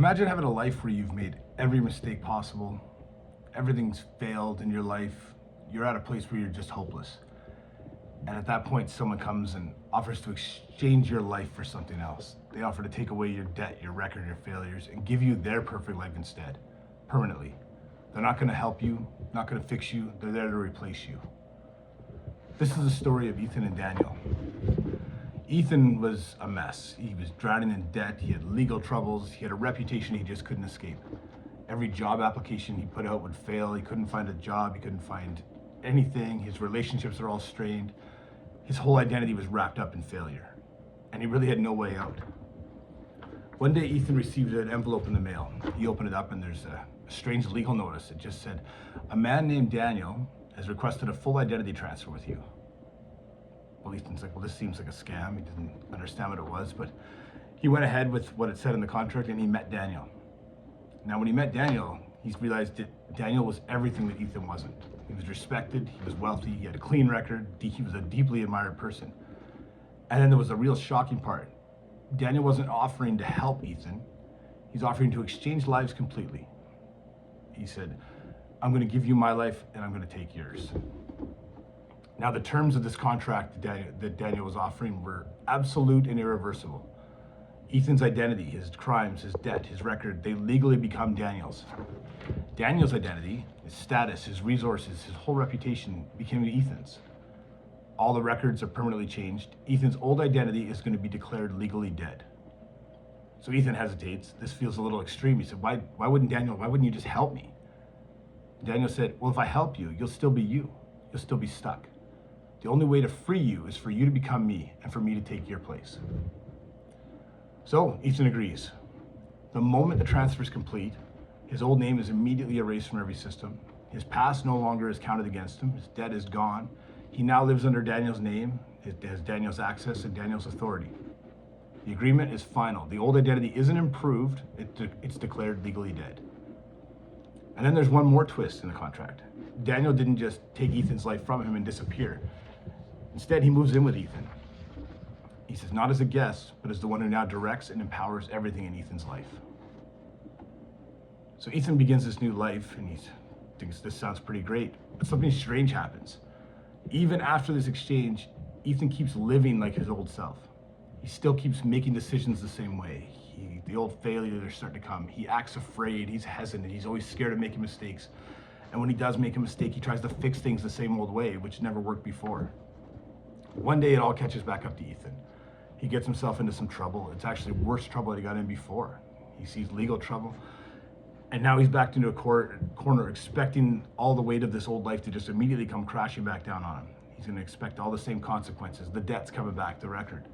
Imagine having a life where you've made every mistake possible, everything's failed in your life, you're at a place where you're just hopeless. And at that point, someone comes and offers to exchange your life for something else. They offer to take away your debt, your record, your failures, and give you their perfect life instead, permanently. They're not going to help you, not going to fix you, they're there to replace you. This is the story of Ethan and Daniel. Ethan was a mess. He was drowning in debt, he had legal troubles, he had a reputation he just couldn't escape. Every job application he put out would fail, he couldn't find a job, he couldn't find anything, his relationships are all strained. His whole identity was wrapped up in failure, and he really had no way out. One day, Ethan received an envelope in the mail. He opened it up, and there's a strange legal notice. It just said, "A man named Daniel has requested a full identity transfer with you." Well, Ethan's like, well, this seems like a scam. He didn't understand what it was, but he went ahead with what it said in the contract, and he met Daniel. Now, when he met Daniel, he realized that Daniel was everything that Ethan wasn't. He was respected, he was wealthy, he had a clean record, he was a deeply admired person. And then there was a real shocking part. Daniel wasn't offering to help Ethan, he's offering to exchange lives completely. He said, "I'm going to give you my life and I'm going to take yours." Now, the terms of this contract that Daniel was offering were absolute and irreversible. Ethan's identity, his crimes, his debt, his record, they legally become Daniel's. Daniel's identity, his status, his resources, his whole reputation became Ethan's. All the records are permanently changed. Ethan's old identity is going to be declared legally dead. So Ethan hesitates. This feels a little extreme. He said, why wouldn't you just help me? Daniel said, well, if I help you, you'll still be you. You'll still be stuck. The only way to free you is for you to become me and for me to take your place. So Ethan agrees. The moment the transfer is complete, his old name is immediately erased from every system. His past no longer is counted against him. His debt is gone. He now lives under Daniel's name. It has Daniel's access and Daniel's authority. The agreement is final. The old identity isn't improved. It's declared legally dead. And then there's one more twist in the contract. Daniel didn't just take Ethan's life from him and disappear. Instead, he moves in with Ethan. He says, not as a guest, but as the one who now directs and empowers everything in Ethan's life. So Ethan begins this new life, and he thinks this sounds pretty great, but something strange happens. Even after this exchange, Ethan keeps living like his old self. He still keeps making decisions the same way. The old failures are starting to come. He acts afraid, he's hesitant, he's always scared of making mistakes. And when he does make a mistake, he tries to fix things the same old way, which never worked before. One day it all catches back up to Ethan. He gets himself into some trouble. It's actually worse trouble that he got in before. He sees legal trouble. And now he's backed into a corner expecting all the weight of this old life to just immediately come crashing back down on him. He's going to expect all the same consequences. The debt's coming back, the record.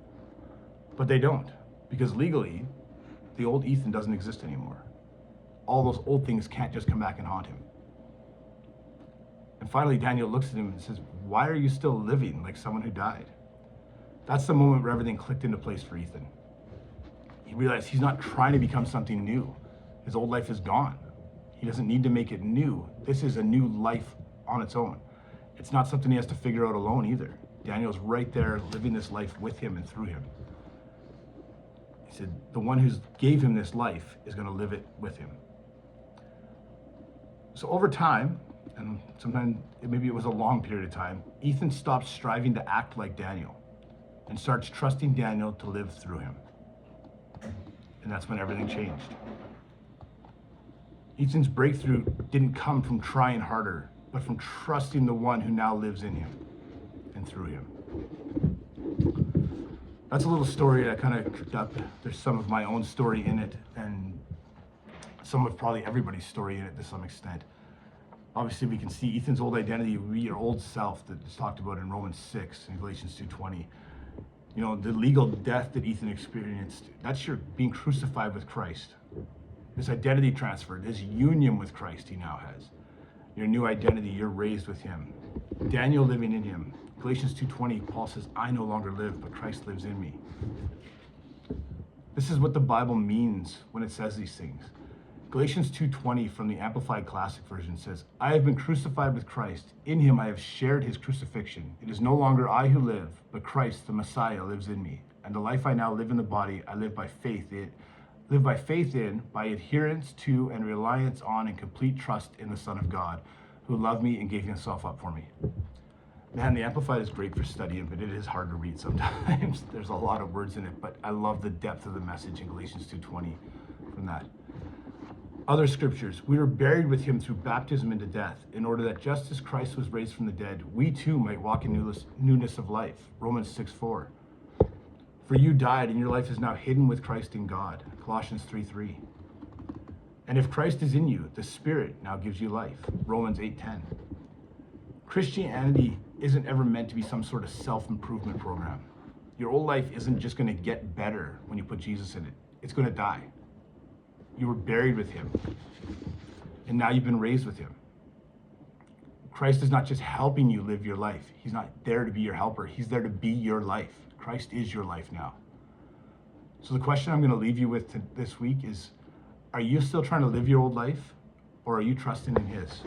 But they don't, because legally, the old Ethan doesn't exist anymore. All those old things can't just come back and haunt him. And finally, Daniel looks at him and says, why are you still living like someone who died? That's the moment where everything clicked into place for Ethan. He realized he's not trying to become something new. His old life is gone. He doesn't need to make it new. This is a new life on its own. It's not something he has to figure out alone either. Daniel's right there living this life with him and through him. He said, the one who gave him this life is going to live it with him. So over time, and sometimes maybe it was a long period of time, Ethan stops striving to act like Daniel and starts trusting Daniel to live through him. And that's when everything changed. Ethan's breakthrough didn't come from trying harder, but from trusting the one who now lives in him and through him. That's a little story that I kind of cooked up. There's some of my own story in it, and some of probably everybody's story in it to some extent. Obviously, we can see Ethan's old identity, your old self that is talked about in Romans 6 and Galatians 2:20. You know, the legal death that Ethan experienced, that's your being crucified with Christ. This identity transfer, this union with Christ he now has. Your new identity, you're raised with him. Daniel living in him. Galatians 2:20, Paul says, I no longer live, but Christ lives in me. This is what the Bible means when it says these things. Galatians 2:20 from the Amplified Classic Version says, I have been crucified with Christ. In him I have shared his crucifixion. It is no longer I who live, but Christ, the Messiah, lives in me. And the life I now live in the body, I live by faith Live by faith in, by adherence to, and reliance on, and complete trust in the Son of God, who loved me and gave himself up for me. Man, the Amplified is great for studying, but it is hard to read sometimes. There's a lot of words in it, but I love the depth of the message in Galatians 2:20 from that. Other scriptures, we were buried with him through baptism into death, in order that just as Christ was raised from the dead, we too might walk in newness of life. Romans 6:4. For you died, and your life is now hidden with Christ in God. Colossians 3:3. And if Christ is in you, the Spirit now gives you life. Romans 8:10. Christianity isn't ever meant to be some sort of self-improvement program. Your old life isn't just going to get better when you put Jesus in it. It's going to die. You were buried with him, and now you've been raised with him. Christ is not just helping you live your life. He's not there to be your helper. He's there to be your life. Christ is your life now. So the question I'm going to leave you with this week is, are you still trying to live your old life, or are you trusting in his?